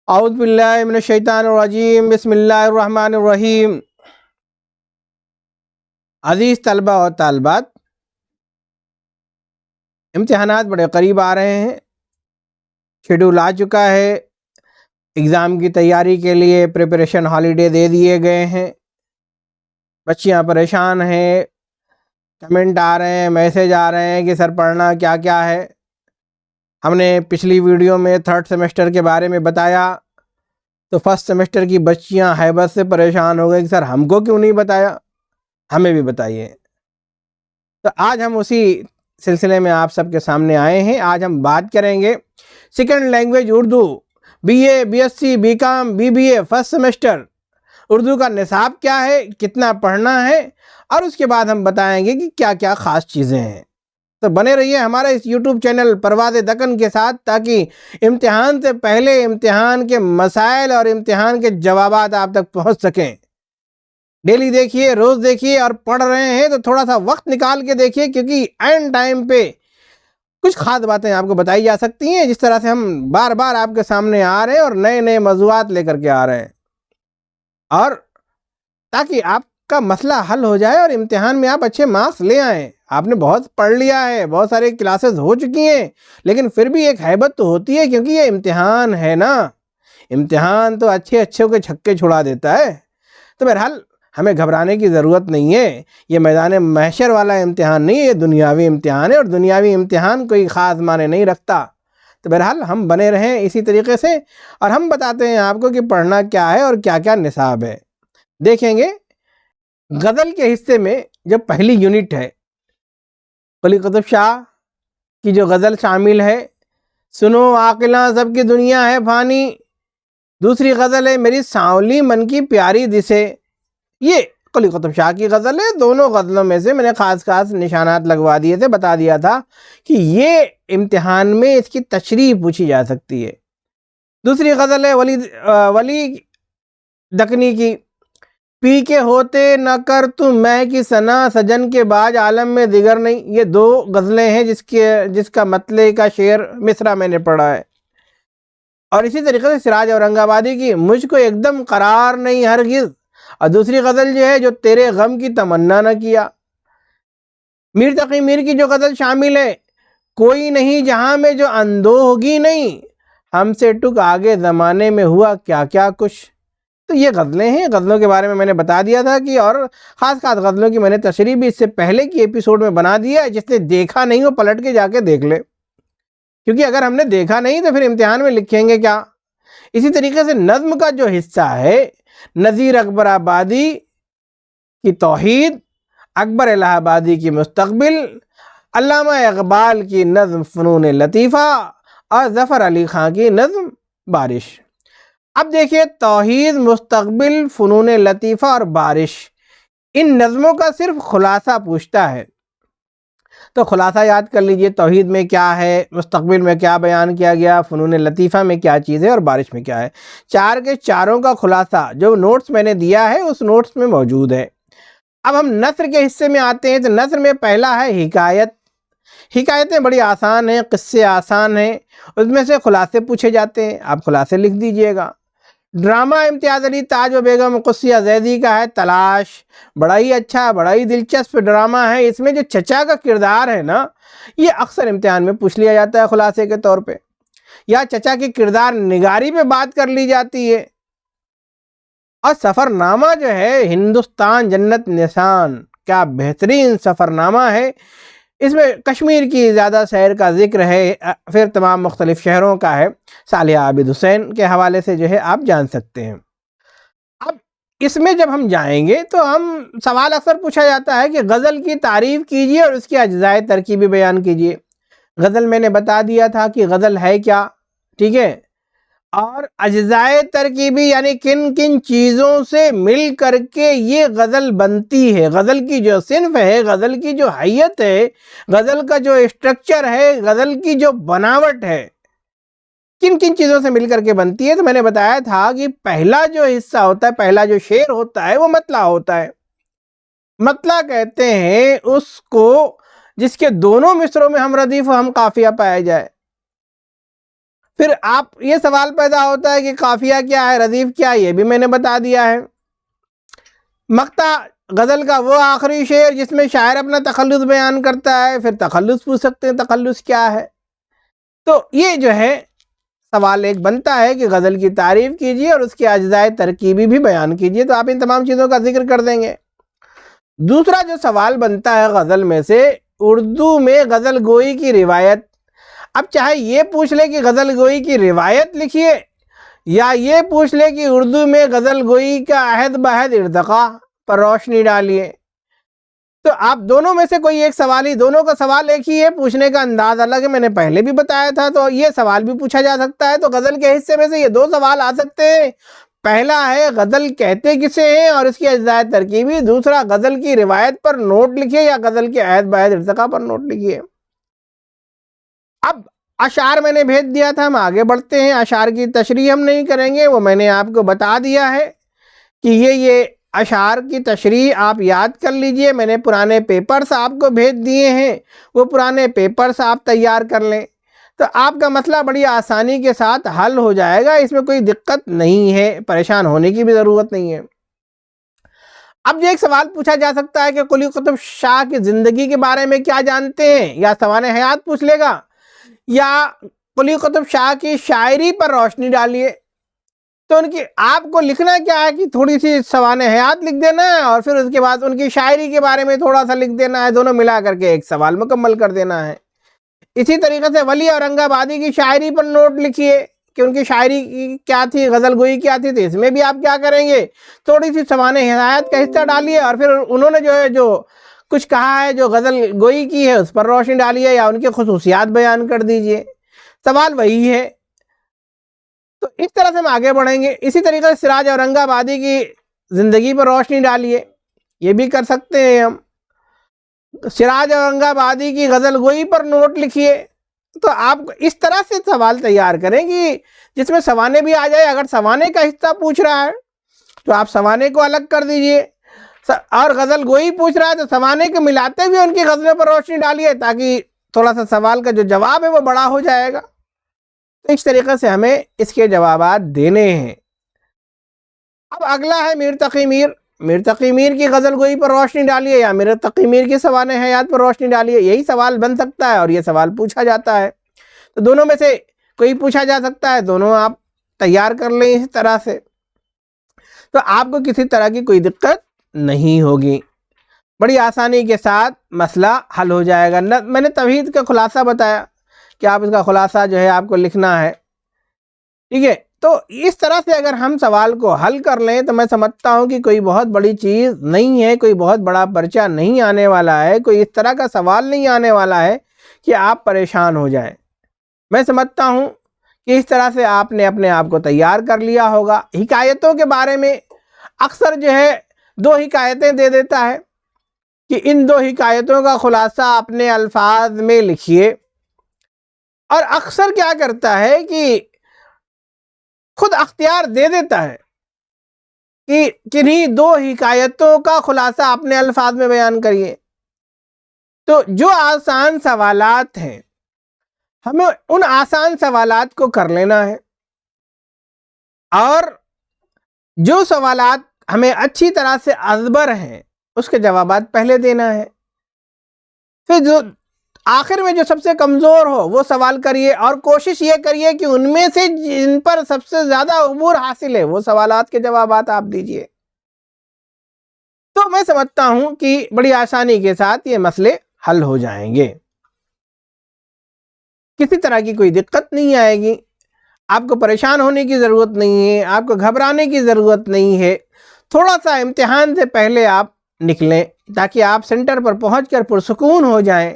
اعوذ باللہ من الشیطان الرجیم، بسم اللہ الرحمن الرحیم۔ عزیز طلبہ اور طالبات، امتحانات بڑے قریب آ رہے ہیں، شیڈول آ چکا ہے، ایگزام کی تیاری کے لیے پریپریشن ہالیڈے دے دیے گئے ہیں، بچیاں پریشان ہیں، کمنٹ آ رہے ہیں، میسیج آ رہے ہیں کہ سر پڑھنا کیا کیا ہے۔ ہم نے پچھلی ویڈیو میں تھرڈ سیمسٹر کے بارے میں بتایا تو فرسٹ سیمسٹر کی بچیاں ہیبت سے پریشان ہو گئے کہ سر ہم کو کیوں نہیں بتایا، ہمیں بھی بتائیے۔ تو آج ہم اسی سلسلے میں آپ سب کے سامنے آئے ہیں۔ آج ہم بات کریں گے second language Urdu, B A, B S C, B com, B B A, first semester, Urdu کا نصاب کیا ہے، کتنا پڑھنا ہے، اور اس کے بعد ہم بتائیں گے کہ کیا کیا خاص چیزیں ہیں۔ تو بنے رہیے ہمارا اس یوٹیوب چینل پرواز دکن کے ساتھ، تاکہ امتحان سے پہلے امتحان کے مسائل اور امتحان کے جوابات آپ تک پہنچ سکیں۔ ڈیلی دیکھیے، روز دیکھیے، اور پڑھ رہے ہیں تو تھوڑا سا وقت نکال کے دیکھیے، کیونکہ اینڈ ٹائم پہ کچھ خاص باتیں آپ کو بتائی جا سکتی ہیں، جس طرح سے ہم بار بار آپ کے سامنے آ رہے ہیں اور نئے نئے موضوعات لے کر کے آ رہے ہیں، اور تاکہ آپ کا مسئلہ حل ہو جائے اور امتحان میں آپ اچھے مارکس لے آئیں۔ آپ نے بہت پڑھ لیا ہے، بہت سارے کلاسز ہو چکی ہیں، لیکن پھر بھی ایک ہیبت تو ہوتی ہے، کیونکہ یہ امتحان ہے نا، امتحان تو اچھوں کے چھکے چھڑا دیتا ہے۔ تو بہرحال ہمیں گھبرانے کی ضرورت نہیں ہے، یہ میدان محشر والا امتحان نہیں ہے، یہ دنیاوی امتحان ہے، اور دنیاوی امتحان کوئی خاص معنی نہیں رکھتا۔ تو بہرحال ہم بنے رہیں اسی طریقے سے، اور ہم بتاتے ہیں آپ کو کہ پڑھنا کیا ہے اور کیا کیا نصاب ہے۔ دیکھیں گے غزل کے حصے میں جو پہلی یونٹ ہے، قلی قطب شاہ کی جو غزل شامل ہے، سنو عاقلاں سب کی دنیا ہے فانی، دوسری غزل ہے میری سانولی من کی پیاری دسے۔ یہ قلی قطب شاہ کی غزل ہے۔ دونوں غزلوں میں سے میں نے خاص نشانات لگوا دیے تھے، بتا دیا تھا کہ یہ امتحان میں اس کی تشریح پوچھی جا سکتی ہے۔ دوسری غزل ہے ولی دکنی کی، پی کے ہوتے نہ کر تو میں کی ثنا، سجن کے باج عالم میں دیگر نہیں۔ یہ دو غزلیں ہیں جس کا مطلع کا شعر مصرع میں نے پڑھا ہے۔ اور اسی طریقے سے سراج اورنگ آبادی کی مجھ کو ایک دم قرار نہیں ہرگز، اور دوسری غزل جو ہے جو تیرے غم کی تمنا نہ کیا۔ میر تقی میر کی جو غزل شامل ہے، کوئی نہیں جہاں میں جو اندو ہوگی نہیں، ہم سے ٹک آگے زمانے میں ہوا کیا کیا کچھ۔ تو یہ غزلیں ہیں، غزلوں کے بارے میں نے بتا دیا تھا کہ، اور خاص غزلوں کی میں نے تشریح بھی اس سے پہلے کی ایپیسوڈ میں بنا دیا ہے، جس نے دیکھا نہیں وہ پلٹ کے جا کے دیکھ لے، کیونکہ اگر ہم نے دیکھا نہیں تو پھر امتحان میں لکھیں گے کیا۔ اسی طریقے سے نظم کا جو حصہ ہے، نذیر اکبر آبادی کی توحید، اکبر الہ آبادی کی مستقبل، علامہ اقبال کی نظم فنون لطیفہ، اور ظفر علی خان کی نظم بارش۔ اب دیکھیے توحید، مستقبل، فنون لطیفہ اور بارش، ان نظموں کا صرف خلاصہ پوچھتا ہے۔ تو خلاصہ یاد کر لیجئے، توحید میں کیا ہے، مستقبل میں کیا بیان کیا گیا، فنون لطیفہ میں کیا چیز ہے، اور بارش میں کیا ہے۔ چار کے چاروں کا خلاصہ جو نوٹس میں نے دیا ہے اس نوٹس میں موجود ہے۔ اب ہم نثر کے حصے میں آتے ہیں، تو نثر میں پہلا ہے حکایت۔ حکایتیں بڑی آسان ہیں، قصے آسان ہیں، اس میں سے خلاصے پوچھے جاتے ہیں، آپ خلاصے لکھ دیجئے گا۔ ڈرامہ امتیاز علی تاج و بیگم قدسیہ زیدی کا ہے تلاش، بڑا ہی اچھا، بڑا ہی دلچسپ ڈرامہ ہے۔ اس میں جو چچا کا کردار ہے نا، یہ اکثر امتحان میں پوچھ لیا جاتا ہے خلاصے کے طور پہ، یا چچا کی کردار نگاری پہ بات کر لی جاتی ہے۔ اور سفر نامہ جو ہے، ہندوستان جنت نشان، کیا بہترین سفر نامہ ہے۔ اس میں کشمیر کی زیادہ سیر کا ذکر ہے، پھر تمام مختلف شہروں کا ہے، صالحہ عابد حسین کے حوالے سے جو ہے آپ جان سکتے ہیں۔ اب اس میں جب ہم جائیں گے تو سوال اکثر پوچھا جاتا ہے کہ غزل کی تعریف کیجئے اور اس کی اجزائے ترکیبی بیان کیجئے۔ غزل میں نے بتا دیا تھا کہ غزل ہے کیا، ٹھیک ہے، اور اجزائے ترکیبی یعنی کن کن چیزوں سے مل کر کے یہ غزل بنتی ہے، غزل کی جو صنف ہے، غزل کی جو حیت ہے، غزل کا جو اسٹرکچر ہے، غزل کی جو بناوٹ ہے، کن کن چیزوں سے مل کر کے بنتی ہے۔ تو میں نے بتایا تھا کہ پہلا جو حصہ ہوتا ہے، پہلا جو شعر ہوتا ہے، وہ مطلع ہوتا ہے۔ مطلع کہتے ہیں اس کو جس کے دونوں مصروں میں ہم ردیف و ہم قافیہ پایا جائے۔ پھر آپ یہ سوال پیدا ہوتا ہے کہ قافیہ کیا ہے، ردیف کیا ہے، یہ بھی میں نے بتا دیا ہے۔ مقطع غزل کا وہ آخری شعر جس میں شاعر اپنا تخلص بیان کرتا ہے، پھر تخلص پوچھ سکتے ہیں تخلص کیا ہے۔ تو یہ جو ہے سوال ایک بنتا ہے کہ غزل کی تعریف کیجیے اور اس کے اجزائے ترکیبی بھی بیان کیجیے، تو آپ ان تمام چیزوں کا ذکر کر دیں گے۔ دوسرا جو سوال بنتا ہے غزل میں سے، اردو میں غزل گوئی کی روایت۔ اب چاہے یہ پوچھ لے کہ غزل گوئی کی روایت لکھیے، یا یہ پوچھ لے کہ اردو میں غزل گوئی کا عہد بہد ارتقاء پر روشنی ڈالیے، تو آپ دونوں میں سے کوئی ایک سوال ہی، دونوں کا سوال ایک ہی ہے، پوچھنے کا انداز الگ ہے، میں نے پہلے بھی بتایا تھا، تو یہ سوال بھی پوچھا جا سکتا ہے۔ تو غزل کے حصے میں سے یہ دو سوال آ سکتے ہیں۔ پہلا ہے غزل کہتے کسے ہیں اور اس کی اجزائے ترکیبی، دوسرا غزل کی روایت پر نوٹ لکھیے یا غزل کے عہد بہد ارتقاء پر نوٹ لکھیے۔ اب اشعار میں نے بھیج دیا تھا، ہم آگے بڑھتے ہیں۔ اشعار کی تشریح ہم نہیں کریں گے، وہ میں نے آپ کو بتا دیا ہے کہ یہ اشعار کی تشریح آپ یاد کر لیجئے۔ میں نے پرانے پیپرز آپ کو بھیج دیے ہیں، وہ پرانے پیپرز آپ تیار کر لیں، تو آپ کا مسئلہ بڑی آسانی کے ساتھ حل ہو جائے گا، اس میں کوئی دقت نہیں ہے، پریشان ہونے کی بھی ضرورت نہیں ہے۔ اب جو ایک سوال پوچھا جا سکتا ہے کہ قلی قطب شاہ کی زندگی کے بارے میں کیا جانتے ہیں، یا سوانح حیات پوچھ لے گا، یا قلی قطب شاہ کی شاعری پر روشنی ڈالیے۔ تو ان کی آپ کو لکھنا کیا ہے کہ تھوڑی سی سوانح حیات لکھ دینا ہے اور پھر اس کے بعد ان کی شاعری کے بارے میں تھوڑا سا لکھ دینا ہے، دونوں ملا کر کے ایک سوال مکمل کر دینا ہے۔ اسی طریقے سے ولی اورنگ آبادی کی شاعری پر نوٹ لکھیے کہ ان کی شاعری کیا تھی، غزل گوئی کیا تھی، تو اس میں بھی آپ کیا کریں گے، تھوڑی سی سوانح حیات کا حصہ ڈالیے اور پھر انہوں نے جو کچھ کہا ہے جو غزل گوئی کی ہے اس پر روشنی ڈالیے یا ان کے خصوصیات بیان کر دیجئے۔ سوال وہی ہے، تو اس طرح سے ہم آگے بڑھیں گے۔ اسی طریقے سے سراج اورنگ آبادی کی زندگی پر روشنی ڈالیے، یہ بھی کر سکتے ہیں ہم۔ سراج اورنگ آبادی کی غزل گوئی پر نوٹ لکھیے، تو آپ اس طرح سے سوال تیار کریں کہ جس میں سوانے بھی آ جائے۔ اگر سوانے کا حصہ پوچھ رہا ہے تو آپ سوانے کو الگ کر دیجئے، اور غزل گوئی پوچھ رہا ہے تو سوانے کو ملاتے ہوئے ان کی غزلوں پر روشنی ڈالیے، تاکہ تھوڑا سا سوال کا جو جواب ہے وہ بڑا ہو جائے گا۔ تو اس طریقے سے ہمیں اس کے جوابات دینے ہیں۔ اب اگلا ہے میر تقی میر۔ میر تقی میر کی غزل گوئی پر روشنی ڈالیے یا میر تقی میر کی سوانح حیات پر روشنی ڈالیے، یہی سوال بن سکتا ہے اور یہ سوال پوچھا جاتا ہے۔ تو دونوں میں سے کوئی پوچھا جا سکتا ہے، دونوں آپ تیار کر لیں اس طرح سے، تو آپ کو کسی طرح کی کوئی دقت نہیں ہوگی، بڑی آسانی کے ساتھ مسئلہ حل ہو جائے گا۔ میں نے توحید کا خلاصہ بتایا کہ آپ اس کا خلاصہ جو ہے آپ کو لکھنا ہے، ٹھیک ہے۔ تو اس طرح سے اگر ہم سوال کو حل کر لیں تو میں سمجھتا ہوں کہ کوئی بہت بڑی چیز نہیں ہے، کوئی بہت بڑا پرچہ نہیں آنے والا ہے، کوئی اس طرح کا سوال نہیں آنے والا ہے کہ آپ پریشان ہو جائیں۔ میں سمجھتا ہوں کہ اس طرح سے آپ نے اپنے آپ کو تیار کر لیا ہوگا۔ حکایتوں کے بارے میں اکثر جو ہے دو حکایتیں دے دیتا ہے کہ ان دو حکایتوں کا خلاصہ اپنے الفاظ میں لکھیے، اور اکثر کیا کرتا ہے کہ خود اختیار دے دیتا ہے کہ کنہی دو حکایتوں کا خلاصہ اپنے الفاظ میں بیان کریے۔ تو جو آسان سوالات ہیں ہمیں ان آسان سوالات کو کر لینا ہے، اور جو سوالات ہمیں اچھی طرح سے ازبر ہیں اس کے جوابات پہلے دینا ہے۔ پھر جو آخر میں جو سب سے کمزور ہو وہ سوال کریے، اور کوشش یہ کریے کہ ان میں سے جن پر سب سے زیادہ عبور حاصل ہے وہ سوالات کے جوابات آپ دیجئے۔ تو میں سمجھتا ہوں کہ بڑی آسانی کے ساتھ یہ مسئلے حل ہو جائیں گے، کسی طرح کی کوئی دقت نہیں آئے گی، آپ کو پریشان ہونے کی ضرورت نہیں ہے، آپ کو گھبرانے کی ضرورت نہیں ہے۔ تھوڑا سا امتحان سے پہلے آپ نکلیں تاکہ آپ سینٹر پر پہنچ کر پرسکون ہو جائیں۔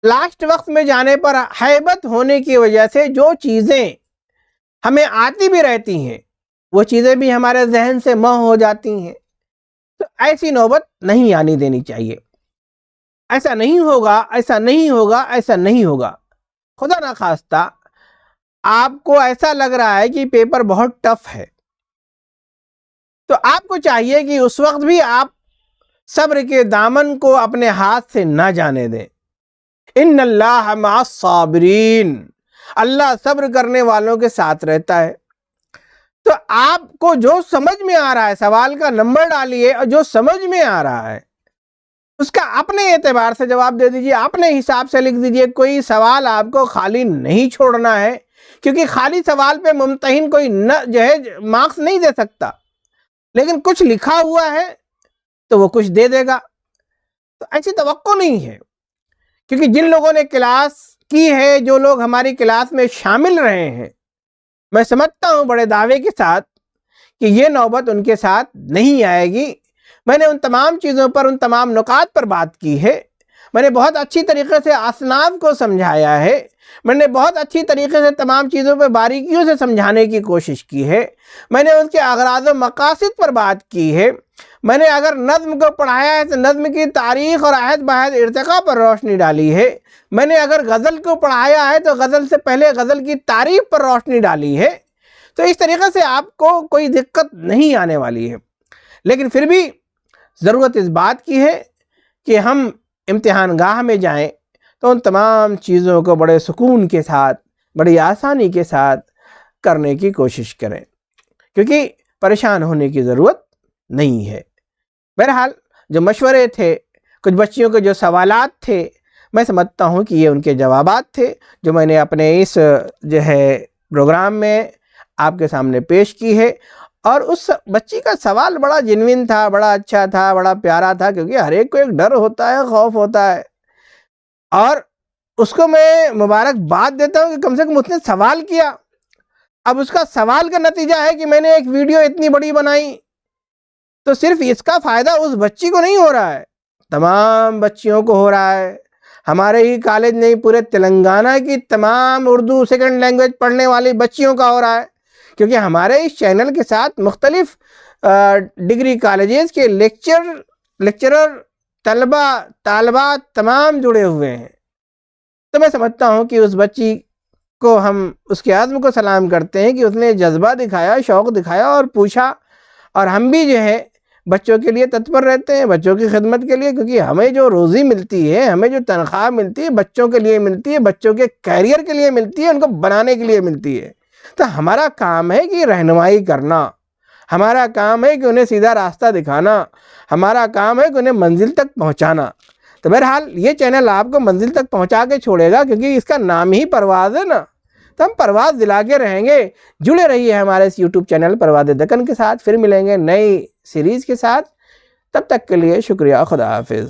لاسٹ وقت میں جانے پر ہیبت ہونے کی وجہ سے جو چیزیں ہمیں آتی بھی رہتی ہیں وہ چیزیں بھی ہمارے ذہن سے محو ہو جاتی ہیں، تو ایسی نوبت نہیں آنی دینی چاہیے۔ ایسا نہیں ہوگا، ایسا نہیں ہوگا، ایسا نہیں ہوگا، خدا نخواستہ آپ کو ایسا لگ رہا ہے کہ پیپر بہت ٹف ہے، تو آپ کو چاہیے کہ اس وقت بھی آپ صبر کے دامن کو اپنے ہاتھ سے نہ جانے دیں۔ ان اللہ مع الصابرین، اللہ صبر کرنے والوں کے ساتھ رہتا ہے۔ تو آپ کو جو سمجھ میں آ رہا ہے سوال کا نمبر ڈالیے، اور جو سمجھ میں آ رہا ہے اس کا اپنے اعتبار سے جواب دے دیجئے، اپنے حساب سے لکھ دیجئے۔ کوئی سوال آپ کو خالی نہیں چھوڑنا ہے، کیونکہ خالی سوال پہ ممتحن کوئی جو ہے مارکس نہیں دے سکتا، لیکن کچھ لکھا ہوا ہے تو وہ کچھ دے دے گا۔ تو ایسی توقع نہیں ہے، کیونکہ جن لوگوں نے کلاس کی ہے، جو لوگ ہماری کلاس میں شامل رہے ہیں، میں سمجھتا ہوں بڑے دعوے کے ساتھ کہ یہ نوبت ان کے ساتھ نہیں آئے گی۔ میں نے ان تمام چیزوں پر، ان تمام نکات پر بات کی ہے۔ میں نے بہت اچھی طریقے سے اصناف کو سمجھایا ہے۔ میں نے بہت اچھی طریقے سے تمام چیزوں پہ باریکیوں سے سمجھانے کی کوشش کی ہے۔ میں نے ان کے اغراض و مقاصد پر بات کی ہے۔ میں نے اگر نظم کو پڑھایا ہے تو نظم کی تاریخ اور عہد بہد ارتقاء پر روشنی ڈالی ہے۔ میں نے اگر غزل کو پڑھایا ہے تو غزل سے پہلے غزل کی تعریف پر روشنی ڈالی ہے۔ تو اس طریقے سے آپ کو کوئی دقت نہیں آنے والی ہے، لیکن پھر بھی ضرورت اس بات کی ہے کہ ہم امتحان گاہ میں جائیں تو ان تمام چیزوں کو بڑے سکون کے ساتھ، بڑی آسانی کے ساتھ کرنے کی کوشش کریں، کیونکہ پریشان ہونے کی ضرورت نہیں ہے۔ بہرحال جو مشورے تھے، کچھ بچیوں کے جو سوالات تھے، میں سمجھتا ہوں کہ یہ ان کے جوابات تھے جو میں نے اپنے اس جو ہے پروگرام میں آپ کے سامنے پیش کی ہے۔ اور اس بچی کا سوال بڑا جنوین تھا، بڑا اچھا تھا، بڑا پیارا تھا، کیونکہ ہر ایک کو ایک ڈر ہوتا ہے، خوف ہوتا ہے، اور اس کو میں مبارکباد دیتا ہوں کہ کم سے کم اس نے سوال کیا۔ اب اس کا سوال کا نتیجہ ہے کہ میں نے ایک ویڈیو اتنی بڑی بنائی، تو صرف اس کا فائدہ اس بچی کو نہیں ہو رہا ہے، تمام بچیوں کو ہو رہا ہے۔ ہمارے ہی کالج نہیں، پورے تلنگانہ کی تمام اردو سیکنڈ لینگویج پڑھنے والی بچیوں کا ہو رہا ہے، کیونکہ ہمارے اس چینل کے ساتھ مختلف ڈگری کالجز کے لیکچرر، طلبہ، طالبات تمام جڑے ہوئے ہیں۔ تو میں سمجھتا ہوں کہ اس بچی کو ہم اس کے عزم کو سلام کرتے ہیں کہ اس نے جذبہ دکھایا، شوق دکھایا اور پوچھا، اور ہم بھی جو ہے بچوں کے لیے تتپر رہتے ہیں، بچوں کی خدمت کے لیے، کیونکہ ہمیں جو روزی ملتی ہے، ہمیں جو تنخواہ ملتی ہے، بچوں کے لیے ملتی ہے، بچوں کے کیریئر کے لیے ملتی ہے، ان کو بنانے کے لیے ملتی ہے۔ تو ہمارا کام ہے کہ رہنمائی کرنا، ہمارا کام ہے کہ انہیں سیدھا راستہ دکھانا، ہمارا کام ہے کہ انہیں منزل تک پہنچانا۔ تو بہرحال یہ چینل آپ کو منزل تک پہنچا کے چھوڑے گا، کیونکہ اس کا نام ہی پرواز ہے نا، تو ہم پرواز دلا کے رہیں گے۔ جڑے رہیے ہمارے اس یوٹیوب چینل پرواز دکن کے ساتھ، پھر ملیں گے نئی سیریز کے ساتھ۔ تب تک کے لیے شکریہ، خدا حافظ۔